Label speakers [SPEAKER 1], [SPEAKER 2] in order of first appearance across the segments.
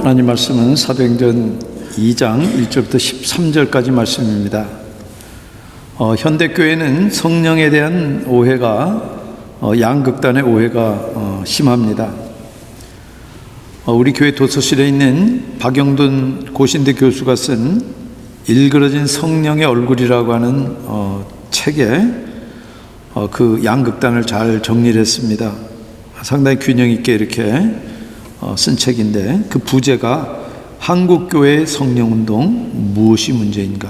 [SPEAKER 1] 하나님 말씀은 사도행전 2장 1절부터 13절까지 말씀입니다. 현대교회는 성령에 대한 오해가 양극단의 오해가 심합니다. 우리 교회 도서실에 있는 박영돈 고신대 교수가 쓴 일그러진 성령의 얼굴이라고 하는 책에 그 양극단을 잘 정리를 했습니다. 상당히 균형 있게 이렇게 쓴 책인데, 그 부제가 한국교회의 성령운동 무엇이 문제인가?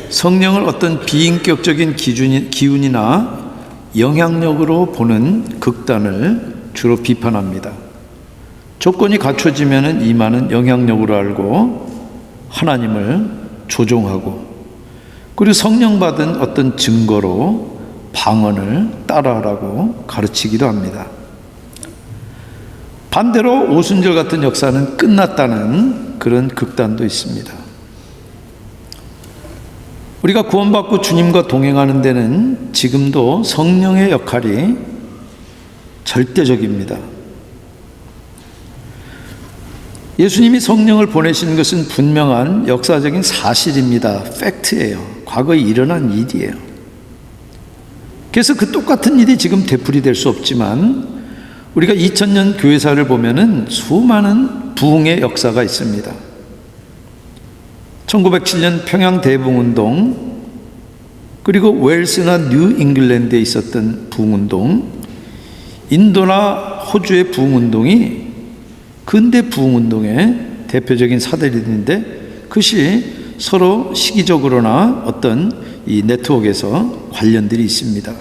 [SPEAKER 1] 성령을 어떤 비인격적인 기운이나 영향력으로 보는 극단을 주로 비판합니다. 조건이 갖춰지면 임하는 영향력으로 알고 하나님을 조종하고, 그리고 성령 받은 어떤 증거로 방언을 따라하라고 가르치기도 합니다. 반대로 오순절 같은 역사는 끝났다는 그런 극단도 있습니다. 우리가 구원받고 주님과 동행하는 데는 지금도 성령의 역할이 절대적입니다. 예수님이 성령을 보내신 것은 분명한 역사적인 사실입니다. 팩트예요. 과거에 일어난 일이에요. 그래서 그 똑같은 일이 지금 되풀이될 수 없지만, 우리가 2000년 교회사를 보면은 수많은 부흥의 역사가 있습니다. 1907년 평양 대부흥운동, 그리고 웨일스나 뉴 잉글랜드에 있었던 부흥운동, 인도나 호주의 부흥운동이 근대 부흥운동의 대표적인 사례인데, 그것이 서로 시기적으로나 어떤 이 네트워크에서 관련들이 있습니다.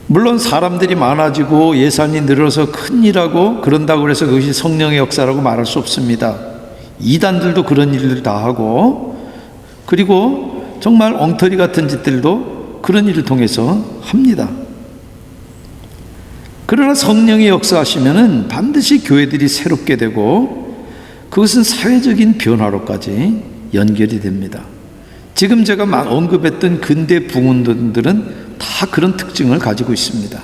[SPEAKER 1] 물론 사람들이 많아지고 예산이 늘어서 큰일하고 그런다고 해서 그것이 성령의 역사라고 말할 수 없습니다. 이단들도 그런 일을 다 하고, 그리고 정말 엉터리 같은 짓들도 그런 일을 통해서 합니다. 그러나 성령의 역사하시면은 반드시 교회들이 새롭게 되고, 그것은 사회적인 변화로까지 연결이 됩니다. 지금 제가 언급했던 근대 부흥운동들은 다 그런 특징을 가지고 있습니다.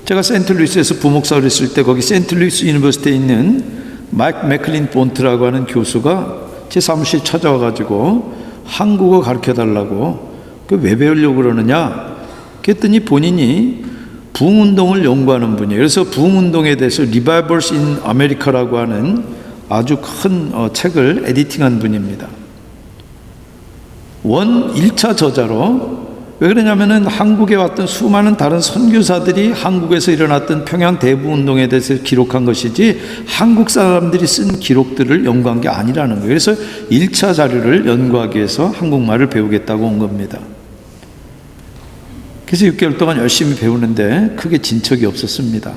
[SPEAKER 1] 제가 세인트루이스에서 부목사를 했을 때, 거기 세인트루이스 유니버시티에 있는 마이크 맥클린 본트라고 하는 교수가 제 사무실 찾아와 가지고 한국어 가르쳐 달라고, 왜 배우려고 그러느냐 그랬더니 본인이 부흥운동을 연구하는 분이에요. 그래서 부흥운동에 대해서 Revivals in America라고 하는 아주 큰 책을 에디팅한 분입니다. 1차 저자로. 왜 그러냐면은 한국에 왔던 수많은 다른 선교사들이 한국에서 일어났던 평양 대부운동에 대해서 기록한 것이지, 한국 사람들이 쓴 기록들을 연구한 게 아니라는 거예요. 그래서 1차 자료를 연구하기 위해서 한국말을 배우겠다고 온 겁니다. 그래서 6개월 동안 열심히 배우는데 크게 진척이 없었습니다.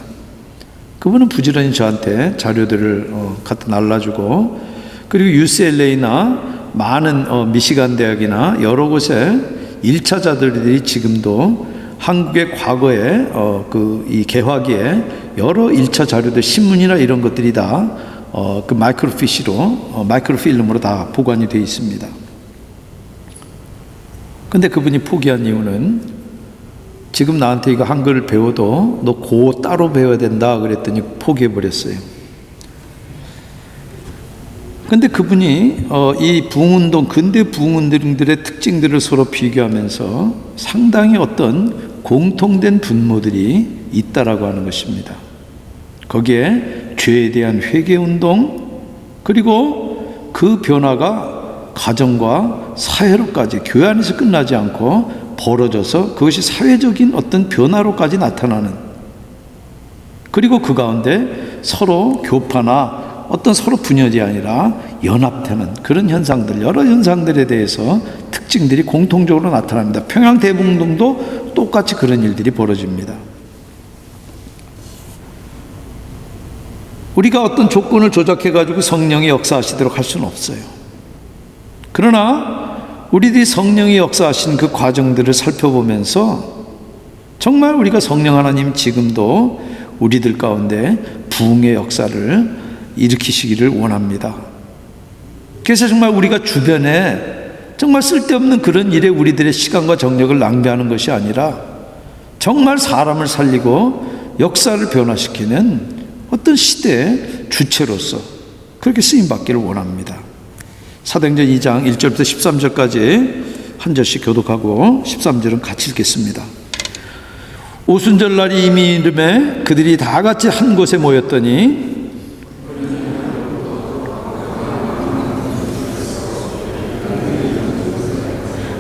[SPEAKER 1] 그분은 부지런히 저한테 자료들을 갖다 날라주고, 그리고 UCLA나 많은 미시간 대학이나 여러 곳에 1차자들이 지금도 한국의 과거에 이 개화기에 여러 1차 자료들, 신문이나 이런 것들이 다 그 마이크로필름으로 다 보관이 되어 있습니다. 근데 그분이 포기한 이유는, 지금 나한테 이거 한글을 배워도 너 고 따로 배워야 된다 그랬더니 포기해버렸어요. 근데 그분이 이 부흥운동, 근대 부흥운동들의 특징들을 서로 비교하면서 상당히 어떤 공통된 분모들이 있다라고 하는 것입니다. 거기에 죄에 대한 회개운동, 그리고 그 변화가 가정과 사회로까지, 교회 안에서 끝나지 않고 벌어져서 그것이 사회적인 어떤 변화로까지 나타나는, 그리고 그 가운데 서로 교파나 어떤 서로 분열이 아니라 연합되는 그런 현상들, 여러 현상들에 대해서 특징들이 공통적으로 나타납니다. 평양 대부흥운동도 똑같이 그런 일들이 벌어집니다. 우리가 어떤 조건을 조작해가지고 성령이 역사하시도록 할 수는 없어요. 그러나 우리들이 성령이 역사하신 그 과정들을 살펴보면서 정말 우리가 성령 하나님 지금도 우리들 가운데 부흥의 역사를 일으키시기를 원합니다. 그래서 정말 우리가 주변에 정말 쓸데없는 그런 일에 우리들의 시간과 정력을 낭비하는 것이 아니라 정말 사람을 살리고 역사를 변화시키는 어떤 시대의 주체로서 그렇게 쓰임받기를 원합니다. 사도행전 2장 1절부터 13절까지 한 절씩 교독하고 13절은 같이 읽겠습니다. 오순절 날이 이미 이름에 그들이 다 같이 한 곳에 모였더니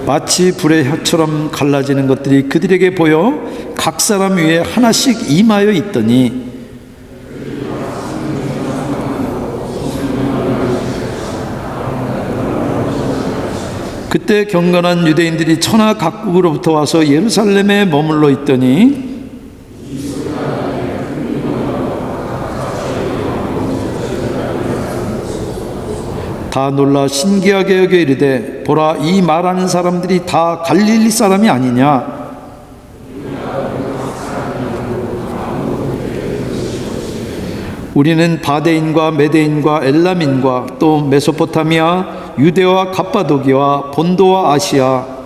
[SPEAKER 1] 마치 불의 혀처럼 갈라지는 것들이 그들에게 보여 각 사람 위에 하나씩 임하여 있더니 그때 경건한 유대인들이 천하 각국으로부터 와서 예루살렘에 머물러 있더니 다 놀라 신기하게 여겨 이르되 보라 이 말하는 사람들이 다 갈릴리 사람이 아니냐. 우리는 바데인과 메데인과 엘람인과 또 메소포타미아 유대와 갑바도기와 본도와 아시아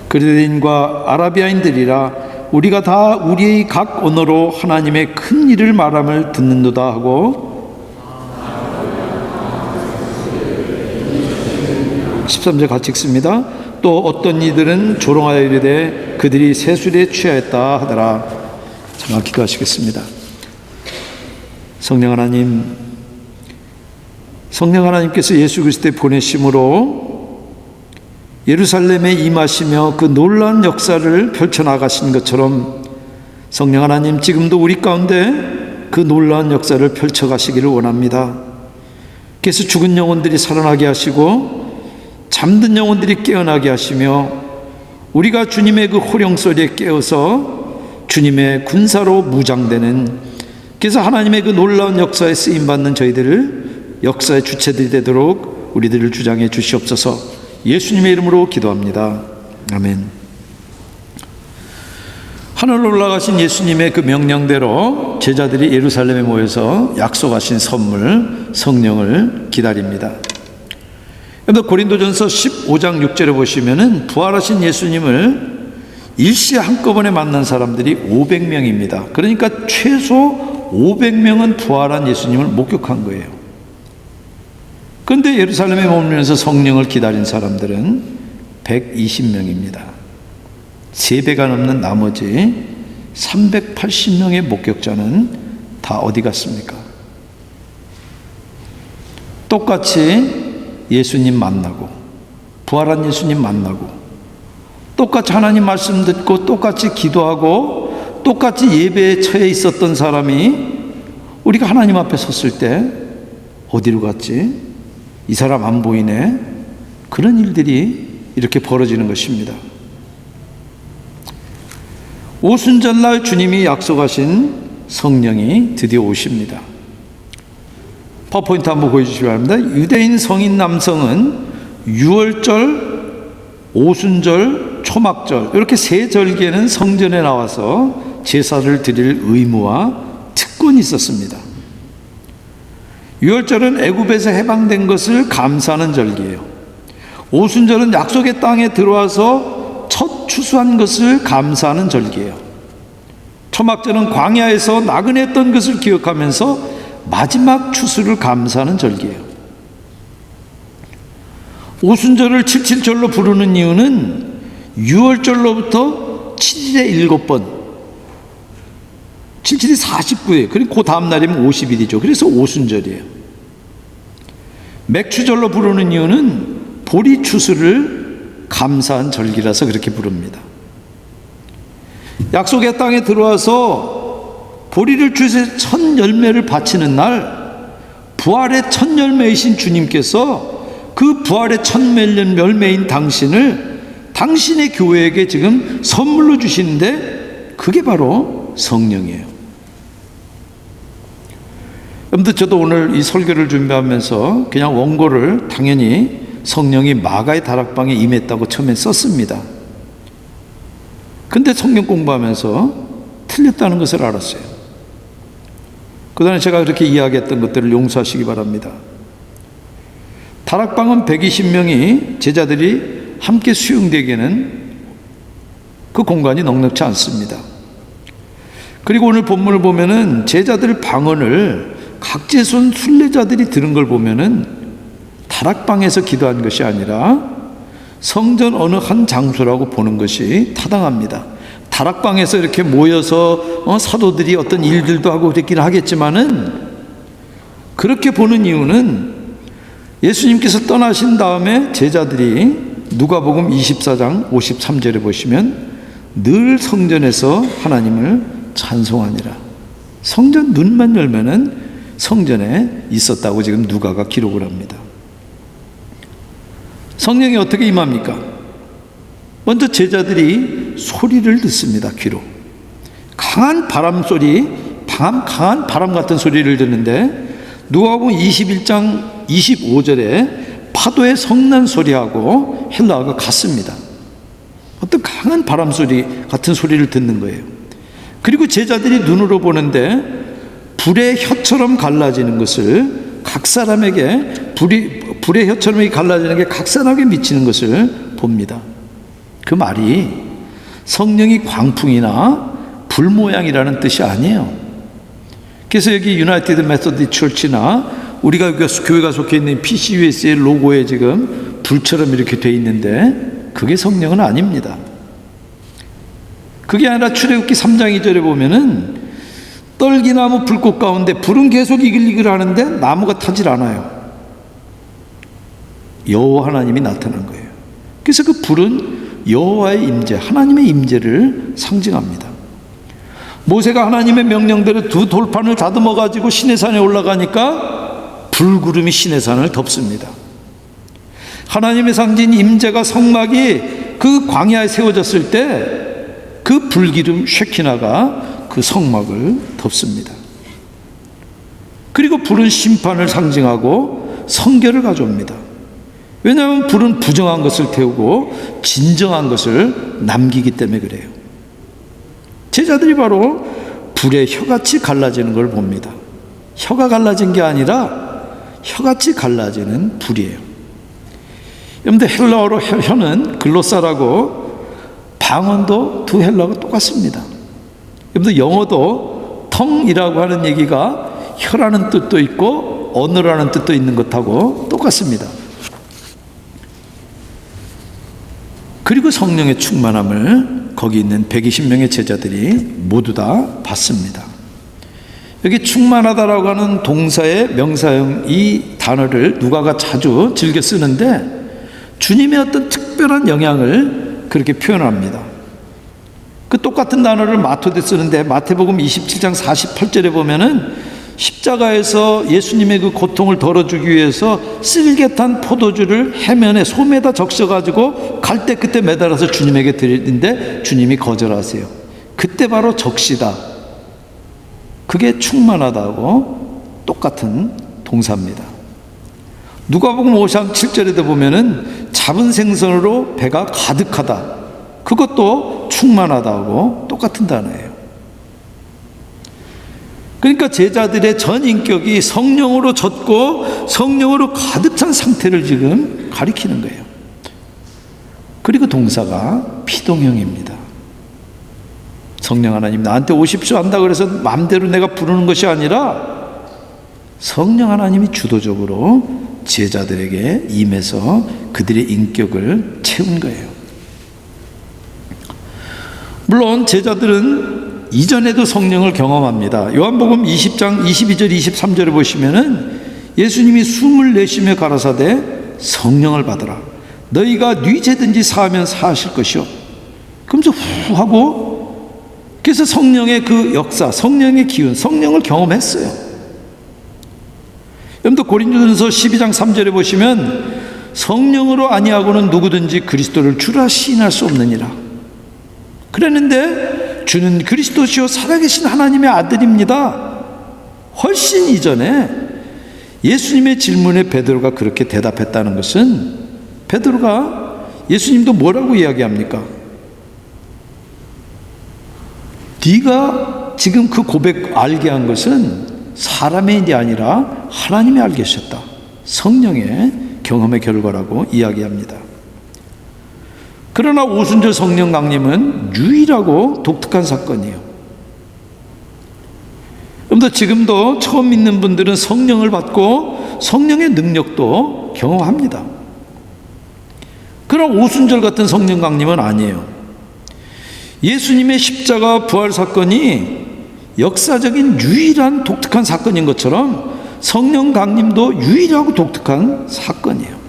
[SPEAKER 1] 그리스인과 아라비아인들이라 우리가 다 우리의 각 언어로 하나님의 큰 일을 말함을 듣는도다 하고 13절 같이 읽습니다. 또 어떤 이들은 조롱하여 이르되 그들이 세술에 취하였다 하더라. 잠깐 기도하시겠습니다. 성령 하나님께서 예수 그리스도의 보내심으로 예루살렘에 임하시며 그 놀라운 역사를 펼쳐나가신 것처럼 성령 하나님 지금도 우리 가운데 그 놀라운 역사를 펼쳐가시기를 원합니다. 그래서 죽은 영혼들이 살아나게 하시고 잠든 영혼들이 깨어나게 하시며 우리가 주님의 그 호령소리에 깨어서 주님의 군사로 무장되는 그래서 하나님의 그 놀라운 역사에 쓰임받는 저희들을 역사의 주체들이 되도록 우리들을 주장해 주시옵소서. 예수님의 이름으로 기도합니다. 아멘. 하늘로 올라가신 예수님의 그 명령대로 제자들이 예루살렘에 모여서 약속하신 선물 성령을 기다립니다. 고린도전서 15장 6절에 보시면은 부활하신 예수님을 일시에 한꺼번에 만난 사람들이 500명입니다. 그러니까 최소 500명은 부활한 예수님을 목격한 거예요. 그런데 예루살렘에 머물면서 성령을 기다린 사람들은 120명입니다. 3배가 넘는 나머지 380명의 목격자는 다 어디 갔습니까? 똑같이 예수님 만나고 부활한 예수님 만나고 똑같이 하나님 말씀 듣고 똑같이 기도하고 똑같이 예배에 처해 있었던 사람이 우리가 하나님 앞에 섰을 때 어디로 갔지? 이 사람 안 보이네. 그런 일들이 이렇게 벌어지는 것입니다. 오순절날 주님이 약속하신 성령이 드디어 오십니다. 파워포인트 한번 보여주시기 바랍니다. 유대인 성인 남성은 유월절, 오순절, 초막절 이렇게 세 절기에는 성전에 나와서 제사를 드릴 의무와 특권이 있었습니다. 유월절은 애굽에서 해방된 것을 감사하는 절기예요. 오순절은 약속의 땅에 들어와서 첫 추수한 것을 감사하는 절기예요. 초막절은 광야에서 나그네했던 것을 기억하면서 마지막 추수를 감사하는 절기예요. 오순절을 칠칠절로 부르는 이유는 유월절로부터 7일에 7번 7일이 49예요. 그리고 그 다음 날이면 50일이죠. 그래서 오순절이에요. 맥추절로 부르는 이유는 보리 추수를 감사한 절기라서 그렇게 부릅니다. 약속의 땅에 들어와서 보리를 주셔서 첫 열매를 바치는 날 부활의 첫 열매이신 주님께서 그 부활의 첫 열매인 당신을 당신의 교회에게 지금 선물로 주시는데 그게 바로 성령이에요. 여러분들 저도 오늘 이 설교를 준비하면서 그냥 원고를 당연히 성령이 마가의 다락방에 임했다고 처음에 썼습니다. 근데 성경 공부하면서 틀렸다는 것을 알았어요. 그동안에 제가 그렇게 이야기했던 것들을 용서하시기 바랍니다. 다락방은 120명이 제자들이 함께 수용되기에는 그 공간이 넉넉지 않습니다. 그리고 오늘 본문을 보면은 제자들 방언을 각지에선 순례자들이 들은 걸 보면은 다락방에서 기도한 것이 아니라 성전 어느 한 장소라고 보는 것이 타당합니다. 다락방에서 이렇게 모여서 사도들이 어떤 일들도 하고 그랬긴 하겠지만은, 그렇게 보는 이유는 예수님께서 떠나신 다음에 제자들이 누가복음 24장 53절에 보시면 늘 성전에서 하나님을 찬송하니라. 성전 문만 열면은 성전에 있었다고 지금 누가가 기록을 합니다. 성령이 어떻게 임합니까? 먼저 제자들이 소리를 듣습니다. 귀로 강한 바람 소리, 강한 바람 같은 소리를 듣는데, 누가복음 21장 25절에 파도의 성난 소리하고 헬라어가 같습니다. 어떤 강한 바람 소리 같은 소리를 듣는 거예요. 그리고 제자들이 눈으로 보는데 불의 혀처럼 갈라지는 것을 각 사람에게, 불의 혀처럼 갈라지는 게 각 사람에게 미치는 것을 봅니다. 그 말이 성령이 광풍이나 불 모양이라는 뜻이 아니에요. 그래서 여기 유나이티드 메소디 처치나 우리가 교회가 속해 있는 PCUS의 로고에 지금 불처럼 이렇게 돼 있는데, 그게 성령은 아닙니다. 그게 아니라 출애굽기 3장 2절에 보면은 떨기나무 불꽃 가운데 불은 계속 이글이글 하는데 나무가 타질 않아요. 여호와 하나님이 나타난 거예요. 그래서 그 불은 여호와의 임재, 하나님의 임재를 상징합니다. 모세가 하나님의 명령대로 두 돌판을 다듬어 가지고 시내산에 올라가니까 불구름이 시내산을 덮습니다. 하나님의 상징 임재가, 성막이 그 광야에 세워졌을 때 그 불기름 쉐키나가 그 성막을 덮습니다. 그리고 불은 심판을 상징하고 성결을 가져옵니다. 왜냐하면 불은 부정한 것을 태우고 진정한 것을 남기기 때문에 그래요. 제자들이 바로 불의 혀같이 갈라지는 걸 봅니다. 혀가 갈라진 게 아니라 혀같이 갈라지는 불이에요. 여러분들, 헬라어로 혀는 글로사라고, 방언도 두 헬라어가 똑같습니다. 여러분들, 영어도 텅이라고 하는 얘기가 혀라는 뜻도 있고 언어라는 뜻도 있는 것하고 똑같습니다. 그리고 성령의 충만함을 거기 있는 120명의 제자들이 모두 다 받습니다. 여기 충만하다라고 하는 동사의 명사형, 이 단어를 누가가 자주 즐겨 쓰는데 주님의 어떤 특별한 영향을 그렇게 표현합니다. 그 똑같은 단어를 마토도 쓰는데 마태복음 27장 48절에 보면은 십자가에서 예수님의 그 고통을 덜어주기 위해서 쓸개탄 포도주를 해면에 솜에다 적셔가지고 갈 때 그때 매달아서 주님에게 드리는데 주님이 거절하세요. 그때 바로 적시다. 그게 충만하다고 똑같은 동사입니다. 누가복음 5장 7절에도 보면은 잡은 생선으로 배가 가득하다. 그것도 충만하다고 똑같은 단어예요. 그러니까 제자들의 전 인격이 성령으로 젖고 성령으로 가득 찬 상태를 지금 가리키는 거예요. 그리고 동사가 피동형입니다. 성령 하나님 나한테 오십시오 한다 그래서 마음대로 내가 부르는 것이 아니라 성령 하나님이 주도적으로 제자들에게 임해서 그들의 인격을 채운 거예요. 물론 제자들은 이전에도 성령을 경험합니다. 요한복음 20장 22절 23절을 보시면은 예수님이 숨을 내쉬며 가라사대 성령을 받으라. 너희가 네 죄든지 사하면 사하실 것이요. 그러면서 후 하고, 그래서 성령의 그 역사, 성령의 기운, 성령을 경험했어요. 여러분들 고린도전서 12장 3절에 보시면 성령으로 아니하고는 누구든지 그리스도를 주라 시인할 수 없느니라. 그랬는데 주는 그리스도시요 살아계신 하나님의 아들입니다. 훨씬 이전에 예수님의 질문에 베드로가 그렇게 대답했다는 것은, 베드로가 예수님도 뭐라고 이야기합니까? 네가 지금 그 고백 알게 한 것은 사람의 일이 아니라 하나님이 알게 하셨다. 성령의 경험의 결과라고 이야기합니다. 그러나 오순절 성령 강림은 유일하고 독특한 사건이에요. 여러분들 지금도 처음 믿는 분들은 성령을 받고 성령의 능력도 경험합니다. 그러나 오순절 같은 성령 강림은 아니에요. 예수님의 십자가 부활 사건이 역사적인 유일한 독특한 사건인 것처럼 성령 강림도 유일하고 독특한 사건이에요.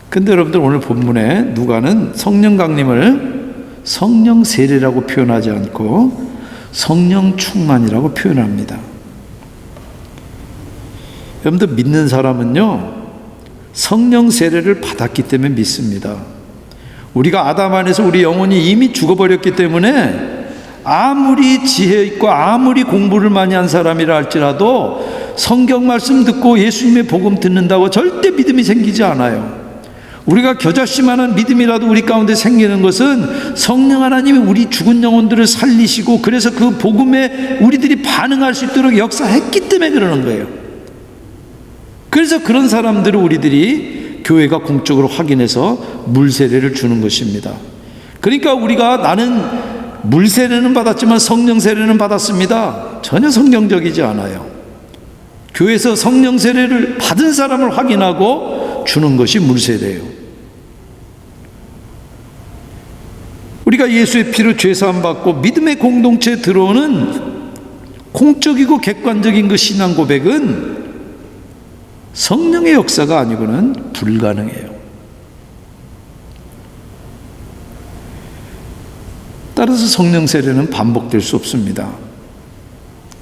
[SPEAKER 1] 근데 여러분들 오늘 본문에 누가는 성령 강림을 성령 세례라고 표현하지 않고 성령 충만이라고 표현합니다. 여러분들 믿는 사람은요, 성령 세례를 받았기 때문에 믿습니다. 우리가 아담 안에서 우리 영혼이 이미 죽어버렸기 때문에 아무리 지혜 있고 아무리 공부를 많이 한 사람이라 할지라도 성경 말씀 듣고 예수님의 복음 듣는다고 절대 믿음이 생기지 않아요. 우리가 겨자씨만한 믿음이라도 우리 가운데 생기는 것은 성령 하나님이 우리 죽은 영혼들을 살리시고 그래서 그 복음에 우리들이 반응할 수 있도록 역사했기 때문에 그러는 거예요. 그래서 그런 사람들을 우리들이 교회가 공적으로 확인해서 물세례를 주는 것입니다. 그러니까 우리가 나는 물세례는 받았지만 성령 세례는 받았습니다. 전혀 성경적이지 않아요. 교회에서 성령 세례를 받은 사람을 확인하고 주는 것이 물세례예요. 우리가 예수의 피로 죄사함 받고 믿음의 공동체에 들어오는 공적이고 객관적인 그 신앙 고백은 성령의 역사가 아니고는 불가능해요. 따라서 성령 세례는 반복될 수 없습니다.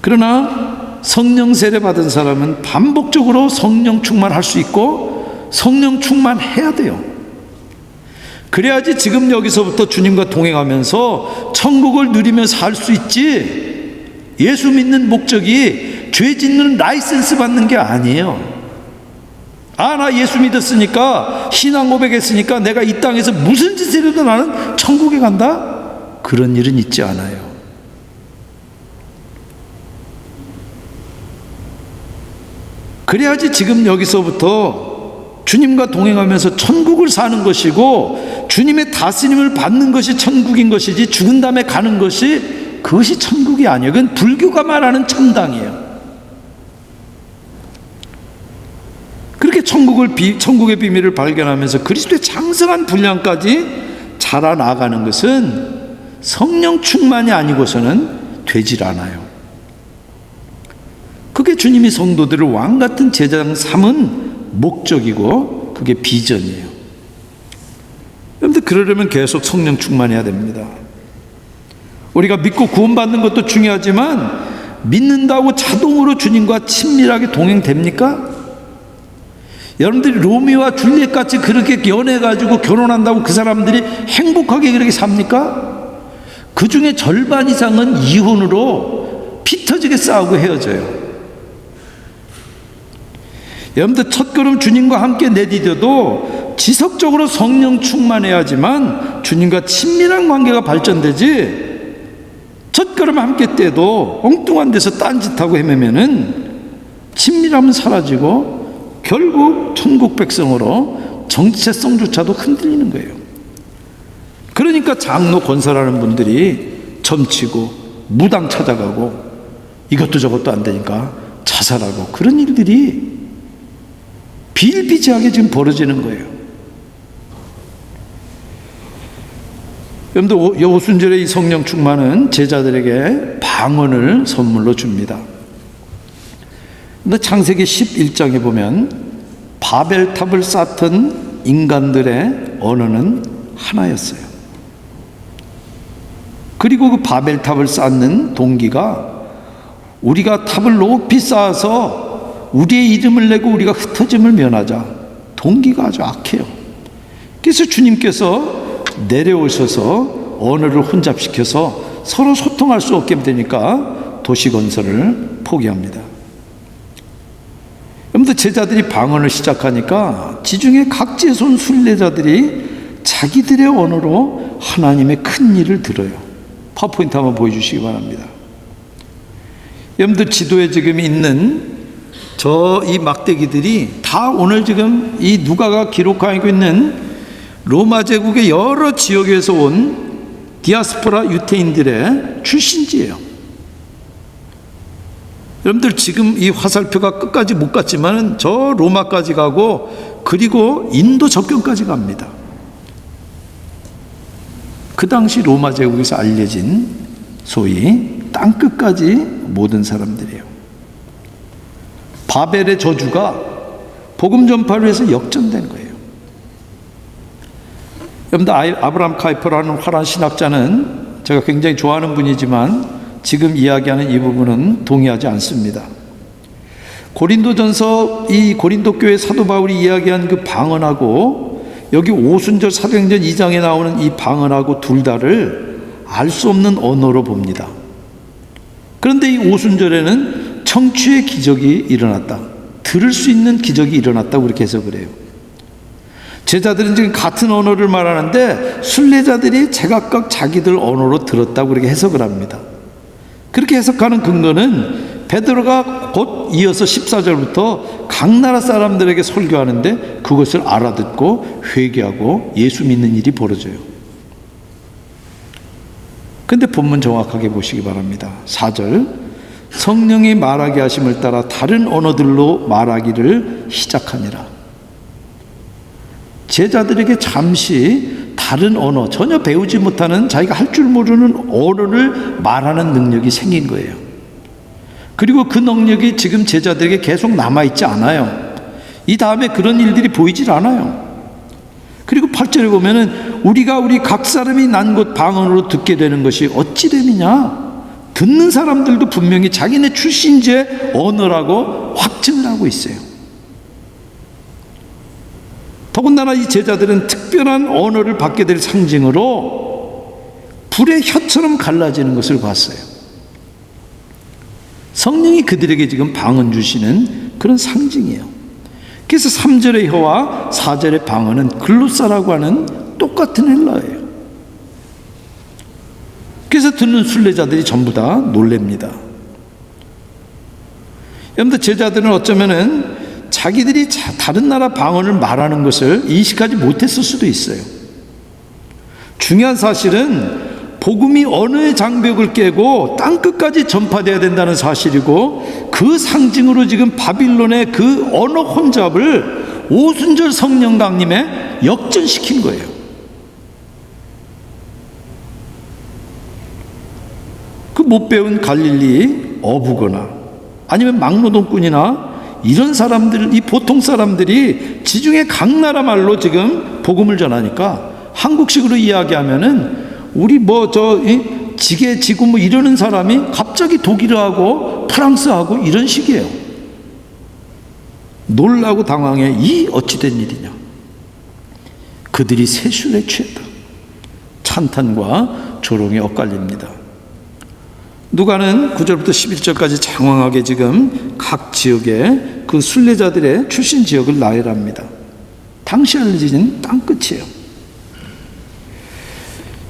[SPEAKER 1] 그러나 성령 세례 받은 사람은 반복적으로 성령 충만할 수 있고 성령 충만해야 돼요. 그래야지 지금 여기서부터 주님과 동행하면서 천국을 누리며 살 수 있지, 예수 믿는 목적이 죄 짓는 라이센스 받는 게 아니에요. 아, 나 예수 믿었으니까, 신앙 고백했으니까 내가 이 땅에서 무슨 짓을 해도 나는 천국에 간다? 그런 일은 있지 않아요. 그래야지 지금 여기서부터 주님과 동행하면서 천국을 사는 것이고 주님의 다스림을 받는 것이 천국인 것이지, 죽은 다음에 가는 것이 그것이 천국이 아니에요. 그건 불교가 말하는 천당이에요. 그렇게 천국의 비밀을 발견하면서 그리스도의 장성한 분량까지 자라나가는 것은 성령 충만이 아니고서는 되질 않아요. 그게 주님이 성도들을 왕같은 제자장 삼은 목적이고 그게 비전이에요. 그런데 그러려면 계속 성령 충만해야 됩니다. 우리가 믿고 구원받는 것도 중요하지만 믿는다고 자동으로 주님과 친밀하게 동행됩니까? 여러분들이 로미오와 줄리엣 같이 그렇게 연애해가지고 결혼한다고 그 사람들이 행복하게 그렇게 삽니까? 그 중에 절반 이상은 이혼으로 피 터지게 싸우고 헤어져요. 여러분들 첫걸음 주님과 함께 내디뎌도 지속적으로 성령 충만해야지만 주님과 친밀한 관계가 발전되지, 첫걸음 함께 떼도 엉뚱한 데서 딴짓하고 헤매면은 친밀함은 사라지고 결국 천국 백성으로 정체성조차도 흔들리는 거예요. 그러니까 장로 건설하는 분들이 점치고 무당 찾아가고 이것도 저것도 안 되니까 자살하고 그런 일들이 비일비재하게 지금 벌어지는 거예요. 여러분들 오순절의 이 성령 충만은 제자들에게 방언을 선물로 줍니다. 근데 창세기 11장에 보면 바벨탑을 쌓던 인간들의 언어는 하나였어요. 그리고 그 바벨탑을 쌓는 동기가 우리가 탑을 높이 쌓아서 우리의 이름을 내고 우리가 흩어짐을 면하자, 동기가 아주 악해요. 그래서 주님께서 내려오셔서 언어를 혼잡시켜서 서로 소통할 수 없게 되니까 도시 건설을 포기합니다. 여러분들 제자들이 방언을 시작하니까 지중해 각지에서 온 순례자들이 자기들의 언어로 하나님의 큰 일을 들어요. 파워포인트 한번 보여주시기 바랍니다. 여러분들 지도에 지금 있는 이 막대기들이 다 오늘 지금 이 누가가 기록하고 있는 로마 제국의 여러 지역에서 온 디아스포라 유태인들의 출신지예요. 여러분들 지금 이 화살표가 끝까지 못 갔지만 저 로마까지 가고 그리고 인도 접경까지 갑니다. 그 당시 로마 제국에서 알려진 소위 땅끝까지 모든 사람들이에요. 바벨의 저주가 복음 전파를 위해서 역전된 거예요. 여러분들 아브라함 카이퍼라는 화려한 신학자는 제가 굉장히 좋아하는 분이지만 지금 이야기하는 이 부분은 동의하지 않습니다. 고린도전서 이 고린도 교회 사도 바울이 이야기한 그 방언하고 여기 오순절 사도행전 2장에 나오는 이 방언하고 둘 다를 알 수 없는 언어로 봅니다. 그런데 이 오순절에는 청취의 기적이 일어났다. 들을 수 있는 기적이 일어났다고 그렇게 해석을 해요. 제자들은 지금 같은 언어를 말하는데 순례자들이 제각각 자기들 언어로 들었다고 그렇게 해석을 합니다. 그렇게 해석하는 근거는 베드로가 곧 이어서 14절부터 각 나라 사람들에게 설교하는데 그것을 알아듣고 회개하고 예수 믿는 일이 벌어져요. 근데 본문 정확하게 보시기 바랍니다. 4절 성령이 말하게 하심을 따라 다른 언어들로 말하기를 시작하니라. 제자들에게 잠시 다른 언어, 전혀 배우지 못하는 자기가 할 줄 모르는 언어를 말하는 능력이 생긴 거예요. 그리고 그 능력이 지금 제자들에게 계속 남아있지 않아요. 이 다음에 그런 일들이 보이질 않아요. 그리고 8절에 보면은 우리가 우리 각 사람이 난 곳 방언으로 듣게 되는 것이 어찌 됨이냐. 듣는 사람들도 분명히 자기네 출신지의 언어라고 확증을 하고 있어요. 더군다나 이 제자들은 특별한 언어를 받게 될 상징으로 불의 혀처럼 갈라지는 것을 봤어요. 성령이 그들에게 지금 방언 주시는 그런 상징이에요. 그래서 3절의 혀와 4절의 방언은 글로사라고 하는 똑같은 헬라어예요. 그래서 듣는 순례자들이 전부 다 놀랍니다. 여러분들 제자들은 어쩌면은 자기들이 다른 나라 방언을 말하는 것을 인식하지 못했을 수도 있어요. 중요한 사실은 복음이 언어의 장벽을 깨고 땅끝까지 전파되어야 된다는 사실이고 그 상징으로 지금 바빌론의 그 언어 혼잡을 오순절 성령 강림에 역전시킨 거예요. 그 못 배운 갈릴리 어부거나 아니면 막노동꾼이나 이런 사람들, 이 보통 사람들이 지중해 각 나라 말로 지금 복음을 전하니까 한국식으로 이야기하면은 우리 지게 지구 이러는 사람이 갑자기 독일어하고 프랑스하고 이런 식이에요. 놀라고 당황해. 이 어찌된 일이냐. 그들이 세술에 취했다. 찬탄과 조롱에 엇갈립니다. 누가는 9절부터 11절까지 장황하게 지금 각 지역의 그 순례자들의 출신 지역을 나열합니다. 당시 알려진 땅끝이에요.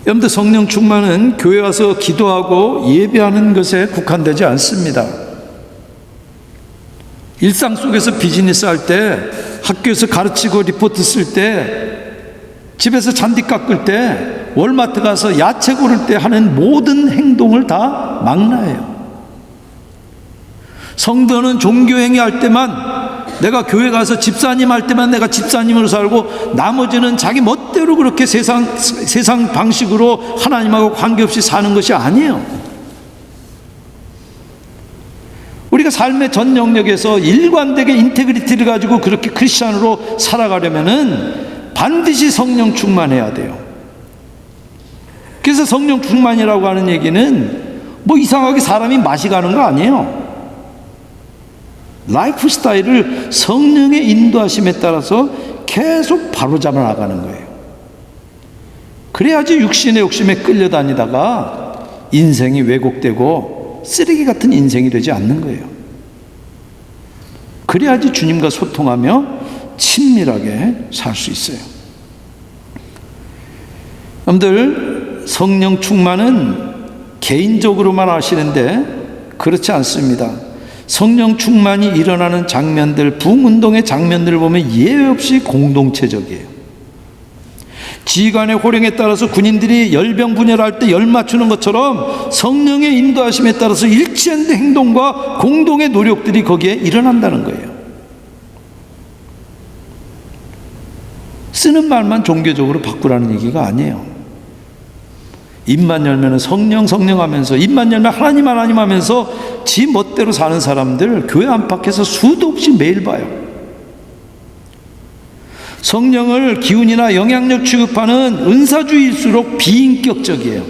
[SPEAKER 1] 여러분들 성령 충만은 교회 와서 기도하고 예배하는 것에 국한되지 않습니다. 일상 속에서 비즈니스 할 때, 학교에서 가르치고 리포트 쓸 때, 집에서 잔디 깎을 때, 월마트 가서 야채 고를 때 하는 모든 행동을 다 망라해요. 성도는 종교행위 할 때만, 내가 교회 가서 집사님 할 때만 내가 집사님으로 살고 나머지는 자기 멋대로 그렇게 세상 방식으로 하나님하고 관계없이 사는 것이 아니에요. 우리가 삶의 전 영역에서 일관되게 인테그리티를 가지고 그렇게 크리스찬으로 살아가려면은 반드시 성령 충만해야 돼요. 그래서 성령 충만이라고 하는 얘기는 이상하게 사람이 맛이 가는 거 아니에요. 라이프 스타일을 성령의 인도하심에 따라서 계속 바로잡아 나가는 거예요. 그래야지 육신의 욕심에 끌려다니다가 인생이 왜곡되고 쓰레기 같은 인생이 되지 않는 거예요. 그래야지 주님과 소통하며 친밀하게 살 수 있어요. 여러분들 성령 충만은 개인적으로만 하시는데 그렇지 않습니다. 성령 충만이 일어나는 장면들, 부흥운동의 장면들을 보면 예외 없이 공동체적이에요. 지휘관의 호령에 따라서 군인들이 열병 분열할 때 열 맞추는 것처럼 성령의 인도하심에 따라서 일치한 행동과 공동의 노력들이 거기에 일어난다는 거예요. 쓰는 말만 종교적으로 바꾸라는 얘기가 아니에요. 입만 열면 성령 하면서, 입만 열면 하나님 하면서 지 멋대로 사는 사람들 교회 안팎에서 수도 없이 매일 봐요. 성령을 기운이나 영향력 취급하는 은사주의일수록 비인격적이에요.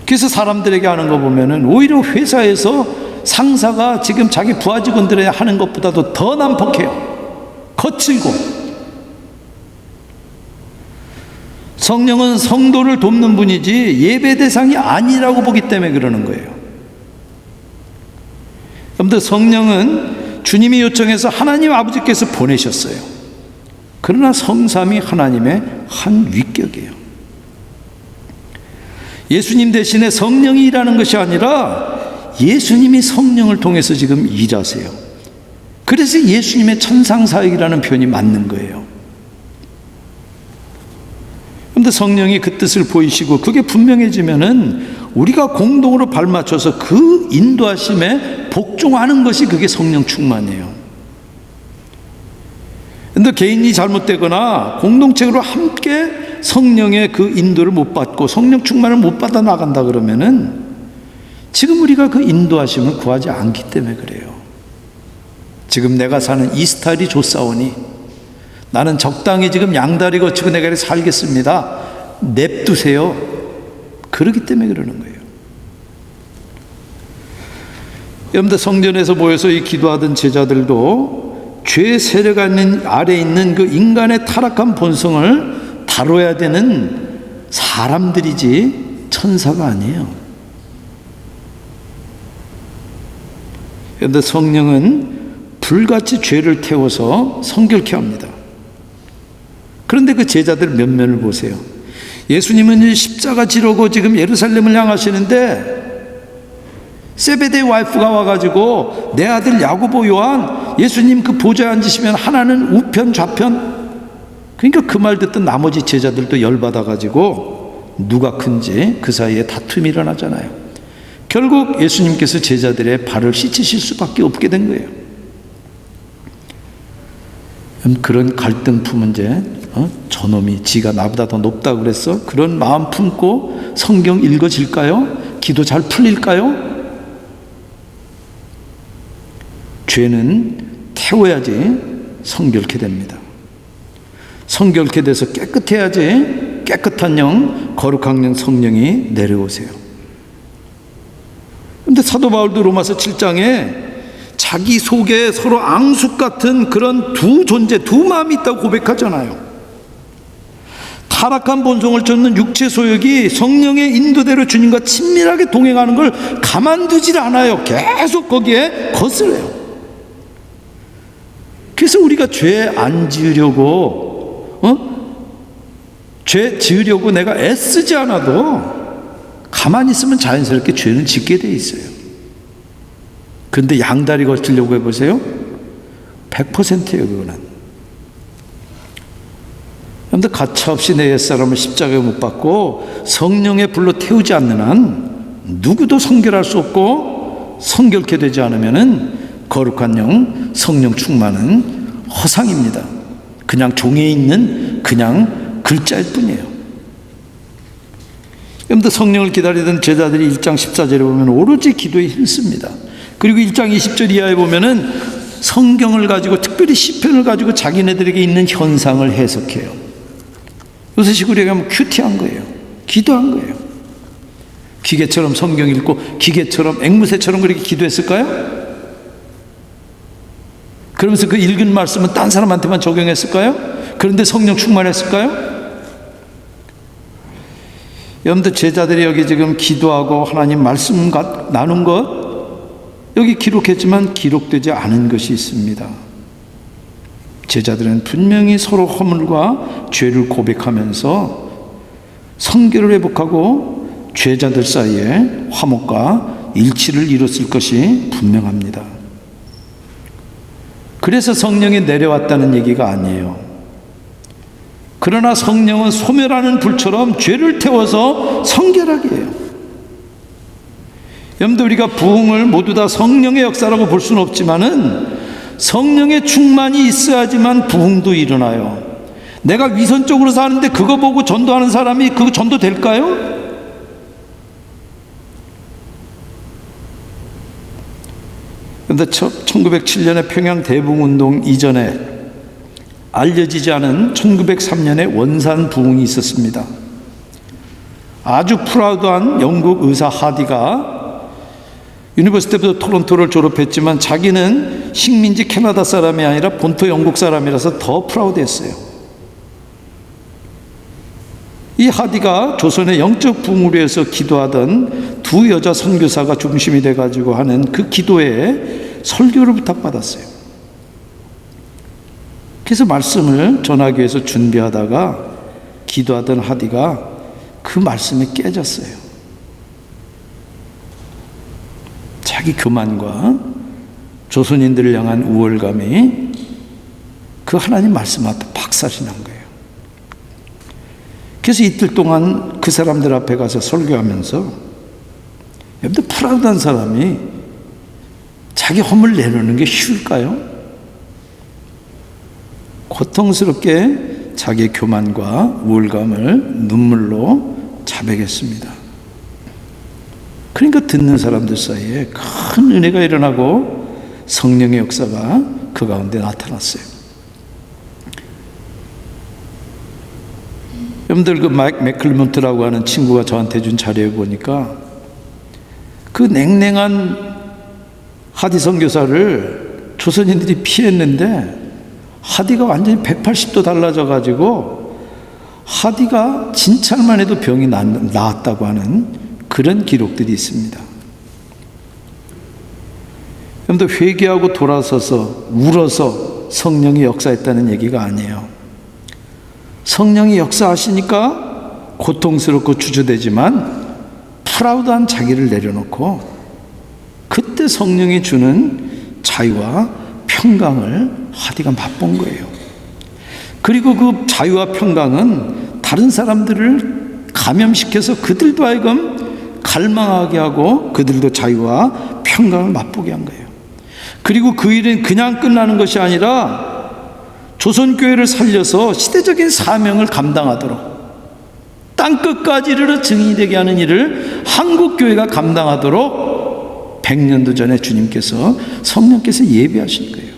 [SPEAKER 1] 그래서 사람들에게 하는 거 보면은 오히려 회사에서 상사가 지금 자기 부하 직원들에게 하는 것보다도 더 난폭해요. 거칠고. 성령은 성도를 돕는 분이지 예배 대상이 아니라고 보기 때문에 그러는 거예요. 여러분들, 성령은 주님이 요청해서 하나님 아버지께서 보내셨어요. 그러나 성삼위 하나님의 한 위격이에요. 예수님 대신에 성령이 일하는 것이 아니라 예수님이 성령을 통해서 지금 일하세요. 그래서 예수님의 천상사역이라는 표현이 맞는 거예요. 그런데 성령이 그 뜻을 보이시고 그게 분명해지면은 우리가 공동으로 발맞춰서 그 인도하심에 복종하는 것이 그게 성령 충만이에요. 그런데 개인이 잘못되거나 공동체로 함께 성령의 그 인도를 못 받고 성령 충만을 못 받아 나간다 그러면은 지금 우리가 그 인도하심을 구하지 않기 때문에 그래요. 지금 내가 사는 이 스타일이 좋사오니 나는 적당히 지금 양다리 거치고 내가 이렇게 살겠습니다. 냅두세요. 그렇기 때문에 그러는 거예요. 여러분들, 성전에서 모여서 이 기도하던 제자들도 죄 세력 아래 있는 그 인간의 타락한 본성을 다뤄야 되는 사람들이지 천사가 아니에요. 그런데 성령은 불같이 죄를 태워서 성결케 합니다. 그런데 그 제자들 면면을 보세요. 예수님은 십자가 지르고 지금 예루살렘을 향하시는데 세베대의 와이프가 와가지고 내 아들 야고보 요한 예수님 그 보좌에 앉으시면 하나는 우편 좌편, 그러니까 그 말 듣던 나머지 제자들도 열받아가지고 누가 큰지 그 사이에 다툼이 일어나잖아요. 결국 예수님께서 제자들의 발을 씻으실 수밖에 없게 된 거예요. 그런 갈등 품은 죄, 저놈이 지가 나보다 더 높다고 그랬어? 그런 마음 품고 성경 읽어질까요? 기도 잘 풀릴까요? 죄는 태워야지 성결케 됩니다. 성결케 돼서 깨끗해야지 깨끗한 영, 거룩한 영 성령이 내려오세요. 그런데 사도 바울도 로마서 7장에 자기 속에 서로 앙숙 같은 그런 두 존재, 두 마음이 있다고 고백하잖아요. 타락한 본성을 쫓는 육체 소욕이 성령의 인도대로 주님과 친밀하게 동행하는 걸 가만두질 않아요. 계속 거기에 거슬려요. 그래서 우리가 죄 안 지으려고, 죄 지으려고 내가 애쓰지 않아도 가만히 있으면 자연스럽게 죄는 짓게 돼 있어요. 그런데 양다리 거치려고 해보세요. 100%예요, 그거는. 그런데 가차없이 내 옛사람을 십자가에 못 박고 성령의 불로 태우지 않는 한 누구도 성결할 수 없고, 성결케 되지 않으면은 거룩한 영, 성령 충만은 허상입니다. 그냥 종에 있는 그냥 글자일 뿐이에요. 그런데 성령을 기다리던 제자들이 1장 14절에 보면 오로지 기도에 힘씁니다. 그리고 1장 20절 이하에 보면은 성경을 가지고, 특별히 시편을 가지고 자기네들에게 있는 현상을 해석해요. 요새 식으로 얘기하면 큐티한 거예요. 기도한 거예요. 기계처럼 성경 읽고 기계처럼 앵무새처럼 그렇게 기도했을까요? 그러면서 그 읽은 말씀은 딴 사람한테만 적용했을까요? 그런데 성령 충만했을까요? 여러분들, 제자들이 여기 지금 기도하고 하나님 말씀 나눈 것 여기 기록했지만 기록되지 않은 것이 있습니다. 제자들은 분명히 서로 허물과 죄를 고백하면서 성결을 회복하고 죄자들 사이에 화목과 일치를 이뤘을 것이 분명합니다. 그래서 성령이 내려왔다는 얘기가 아니에요. 그러나 성령은 소멸하는 불처럼 죄를 태워서 성결하게 해요. 여러분들, 우리가 부흥을 모두 다 성령의 역사라고 볼 수는 없지만은 성령의 충만이 있어야지만 부흥도 일어나요. 내가 위선적으로 사는데 그거 보고 전도하는 사람이 그거 전도 될까요? 그런데 1907년에 평양 대붕운동 이전에 알려지지 않은 1903년에 원산 부흥이 있었습니다. 아주 프라우드한 영국 의사 하디가 유니버시티 오브 토론토를 졸업했지만 자기는 식민지 캐나다 사람이 아니라 본토 영국 사람이라서 더 프라우드했어요. 이 하디가 조선의 영적 부흥을 위해서 기도하던 두 여자 선교사가 중심이 돼가지고 하는 그 기도에 설교를 부탁받았어요. 그래서 말씀을 전하기 위해서 준비하다가 기도하던 하디가 그 말씀에 깨졌어요. 자기 교만과 조선인들을 향한 우월감이 그 하나님 말씀 앞에 박살이 난 거예요. 그래서 이틀 동안 그 사람들 앞에 가서 설교하면서, 여러분들, 프라우드한 사람이 자기 허물 내놓는 게 쉬울까요? 고통스럽게 자기의 교만과 우월감을 눈물로 자백했습니다. 그러니까 듣는 사람들 사이에 큰 은혜가 일어나고 성령의 역사가 그 가운데 나타났어요. 여러분들, 그 마이크 맥클리먼트라고 하는 친구가 저한테 준 자료에 보니까 그 냉랭한 하디 선교사를 조선인들이 피했는데 하디가 완전히 180도 달라져 가지고 하디가 진찰만 해도 병이 나았다고 하는 그런 기록들이 있습니다. 여러분들, 회개하고 돌아서서 울어서 성령이 역사했다는 얘기가 아니에요. 성령이 역사하시니까 고통스럽고 주저되지만 프라우드한 자기를 내려놓고 그때 성령이 주는 자유와 평강을 하디가 맛본 거예요. 그리고 그 자유와 평강은 다른 사람들을 감염시켜서 그들도 하여금 갈망하게 하고 그들도 자유와 평강을 맛보게 한 거예요. 그리고 그 일은 그냥 끝나는 것이 아니라 조선교회를 살려서 시대적인 사명을 감당하도록 땅끝까지 이르러 증인이 되게 하는 일을 한국교회가 감당하도록 100년도 전에 주님께서, 성령께서 예비하신 거예요.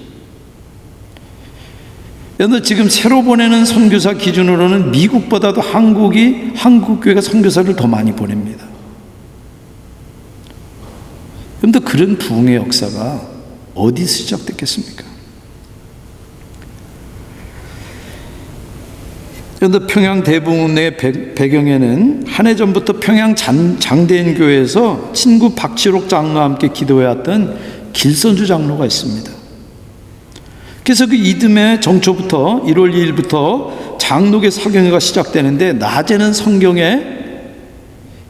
[SPEAKER 1] 여러분, 지금 새로 보내는 선교사 기준으로는 미국보다도 한국교회가 선교사를 더 많이 보냅니다. 여러분들, 그런 부흥의 역사가 어디서 시작됐겠습니까? 그런데 평양 대붕운의 배경에는 한 해 전부터 평양 장대인 교회에서 친구 박지록 장로와 함께 기도해왔던 길선주 장로가 있습니다. 그래서 그 이듬해 정초부터 1월 2일부터 장로계 사경회가 시작되는데, 낮에는 성경에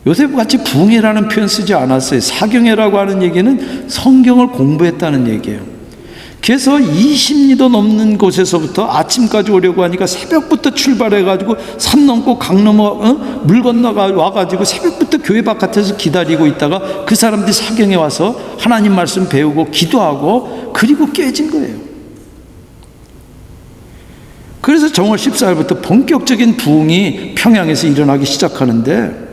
[SPEAKER 1] 요새같이 부흥회라는 표현 쓰지 않았어요. 사경회라고 하는 얘기는 성경을 공부했다는 얘기예요. 그래서 20리도 넘는 곳에서부터 아침까지 오려고 하니까 새벽부터 출발해가지고 산 넘고 강 넘어 물 건너가 와가지고 새벽부터 교회 바깥에서 기다리고 있다가 그 사람들이 사경에 와서 하나님 말씀 배우고 기도하고 그리고 깨진 거예요. 그래서 정월 14일부터 본격적인 부흥이 평양에서 일어나기 시작하는데,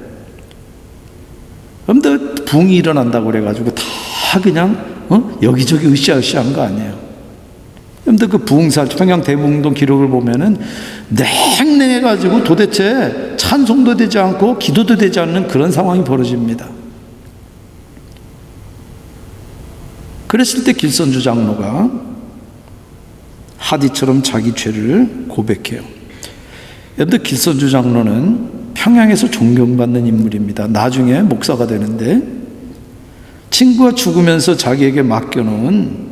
[SPEAKER 1] 여러분들, 부흥이 일어난다고 그래가지고 다 그냥 여기저기 으쌰으쌰한 거 아니에요. 여러분들, 그 부흥사 평양 대붕운동 기록을 보면은 냉랭해가지고 도대체 찬송도 되지 않고 기도도 되지 않는 그런 상황이 벌어집니다. 그랬을 때 길선주 장로가 하디처럼 자기 죄를 고백해요. 여러분들, 길선주 장로는 평양에서 존경받는 인물입니다. 나중에 목사가 되는데, 친구가 죽으면서 자기에게 맡겨놓은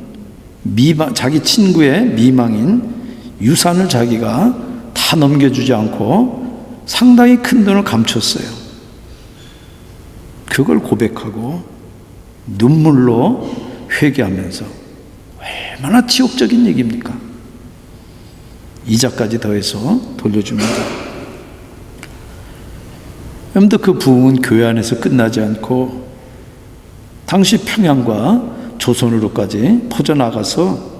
[SPEAKER 1] 자기 친구의 미망인 유산을 자기가 다 넘겨주지 않고 상당히 큰 돈을 감췄어요. 그걸 고백하고 눈물로 회개하면서 얼마나 지옥적인 얘기입니까? 이자까지 더해서 돌려줍니다. 여러분들, 그 부흥은 교회 안에서 끝나지 않고 당시 평양과 조선으로까지 퍼져나가서,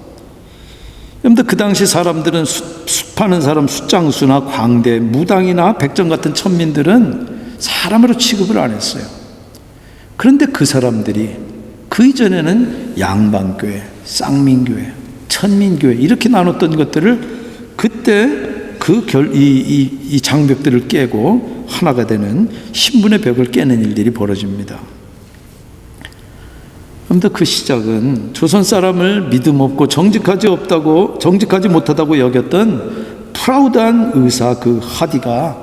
[SPEAKER 1] 여러분들, 그 당시 사람들은 숲하는 사람, 숫장수나 광대, 무당이나 백정 같은 천민들은 사람으로 취급을 안 했어요. 그런데 그 사람들이 그 이전에는 양반교회, 쌍민교회, 천민교회 이렇게 나눴던 것들을 그때 이 장벽들을 깨고 하나가 되는 신분의 벽을 깨는 일들이 벌어집니다. 그런데 그 시작은 조선 사람을 믿음 없고 정직하지 못하다고 여겼던 프라우드한 의사 그 하디가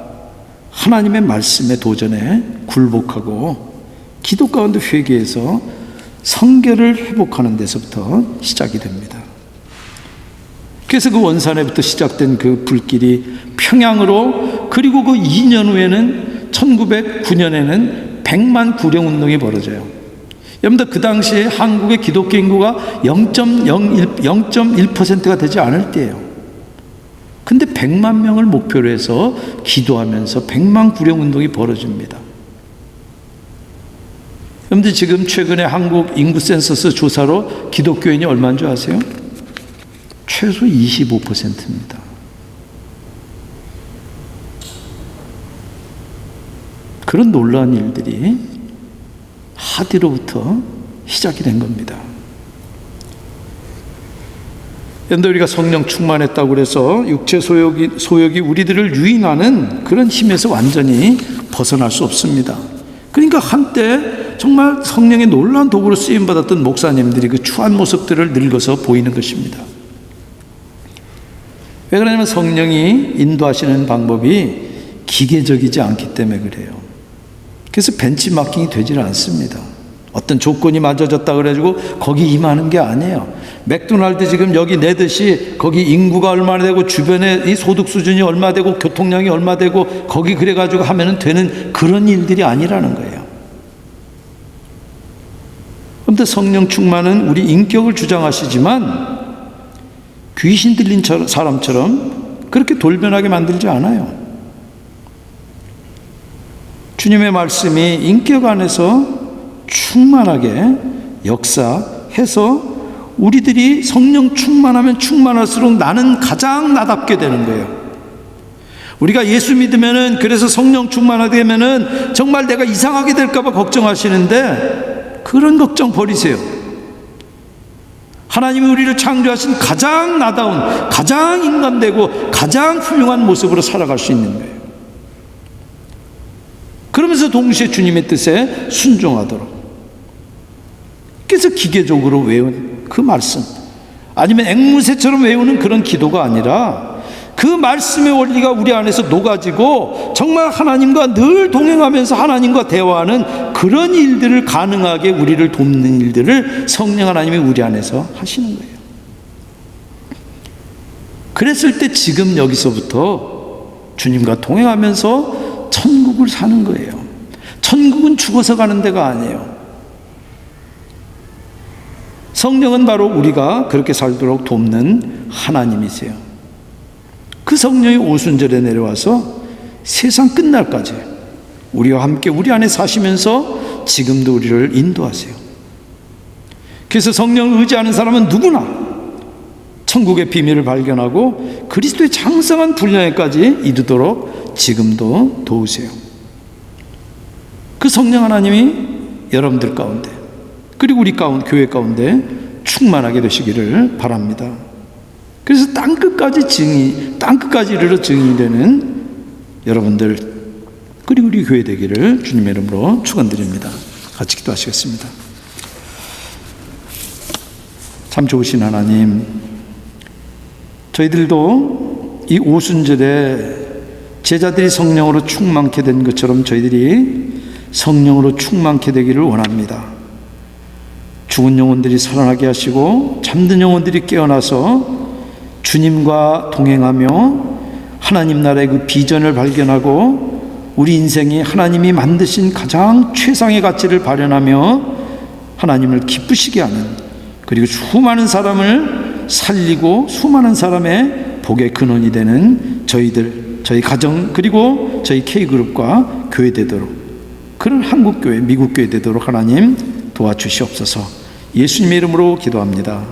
[SPEAKER 1] 하나님의 말씀에 도전에 굴복하고 기도 가운데 회개해서 성결을 회복하는 데서부터 시작이 됩니다. 그래서 그 원산에부터 시작된 그 불길이 평양으로, 그리고 그 2년 후에는 1909년에는 100만 구령 운동이 벌어져요. 여러분들, 그 당시에 한국의 기독교 인구가 0.1%가 되지 않을 때예요. 근데 100만 명을 목표로 해서 기도하면서 100만 구령 운동이 벌어집니다. 여러분들, 지금 최근에 한국 인구 센서스 조사로 기독교인이 얼마인 줄 아세요? 최소 25%입니다. 그런 놀라운 일들이 하디로부터 시작이 된 겁니다. 그런데 우리가 성령 충만했다고 해서 육체 소욕이 우리들을 유인하는 그런 힘에서 완전히 벗어날 수 없습니다. 그러니까 한때 정말 성령의 놀라운 도구로 쓰임받았던 목사님들이 그 추한 모습들을 늙어서 보이는 것입니다. 왜 그러냐면 성령이 인도하시는 방법이 기계적이지 않기 때문에 그래요. 그래서 벤치마킹이 되질 않습니다. 어떤 조건이 맞아졌다 그래가지고 거기 임하는 게 아니에요. 맥도날드 지금 여기 내듯이 거기 인구가 얼마나 되고 주변에 이 소득 수준이 얼마 되고 교통량이 얼마 되고 거기 그래가지고 하면은 되는 그런 일들이 아니라는 거예요. 그런데 성령 충만은 우리 인격을 주장하시지만 귀신 들린 사람처럼 그렇게 돌변하게 만들지 않아요. 주님의 말씀이 인격 안에서 충만하게 역사해서 우리들이 성령 충만하면 충만할수록 나는 가장 나답게 되는 거예요. 우리가 예수 믿으면은, 그래서 성령 충만하게 되면은 정말 내가 이상하게 될까봐 걱정하시는데 그런 걱정 버리세요. 하나님이 우리를 창조하신 가장 나다운, 가장 인간되고 가장 훌륭한 모습으로 살아갈 수 있는 거예요. 그러면서 동시에 주님의 뜻에 순종하도록. 그래서 기계적으로 외운 그 말씀, 아니면 앵무새처럼 외우는 그런 기도가 아니라 그 말씀의 원리가 우리 안에서 녹아지고 정말 하나님과 늘 동행하면서 하나님과 대화하는 그런 일들을 가능하게 우리를 돕는 일들을 성령 하나님이 우리 안에서 하시는 거예요. 그랬을 때 지금 여기서부터 주님과 동행하면서 천국을 사는 거예요. 천국은 죽어서 가는 데가 아니에요. 성령은 바로 우리가 그렇게 살도록 돕는 하나님이세요. 그 성령이 오순절에 내려와서 세상 끝날까지 우리와 함께 우리 안에 사시면서 지금도 우리를 인도하세요. 그래서 성령을 의지하는 사람은 누구나 천국의 비밀을 발견하고 그리스도의 장성한 분량에까지 이르도록 지금도 도우세요. 그 성령 하나님이 여러분들 가운데, 그리고 우리 교회 가운데 충만하게 되시기를 바랍니다. 그래서 땅끝까지 이르러 증인이 되는 여러분들, 그리고 우리 교회 되기를 주님의 이름으로 축원드립니다. 같이 기도하시겠습니다. 참 좋으신 하나님, 저희들도 이 오순절에 제자들이 성령으로 충만케 된 것처럼 저희들이 성령으로 충만케 되기를 원합니다. 죽은 영혼들이 살아나게 하시고 잠든 영혼들이 깨어나서 주님과 동행하며 하나님 나라의 그 비전을 발견하고 우리 인생이 하나님이 만드신 가장 최상의 가치를 발현하며 하나님을 기쁘시게 하는, 그리고 수많은 사람을 살리고 수많은 사람의 복의 근원이 되는 저희들, 저희 가정, 그리고 저희 K그룹과 교회 되도록, 그런 한국교회, 미국교회 되도록 하나님 도와주시옵소서. 예수님의 이름으로 기도합니다.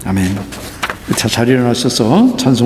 [SPEAKER 1] 아멘. 자, 자리에 일어나셔서 찬송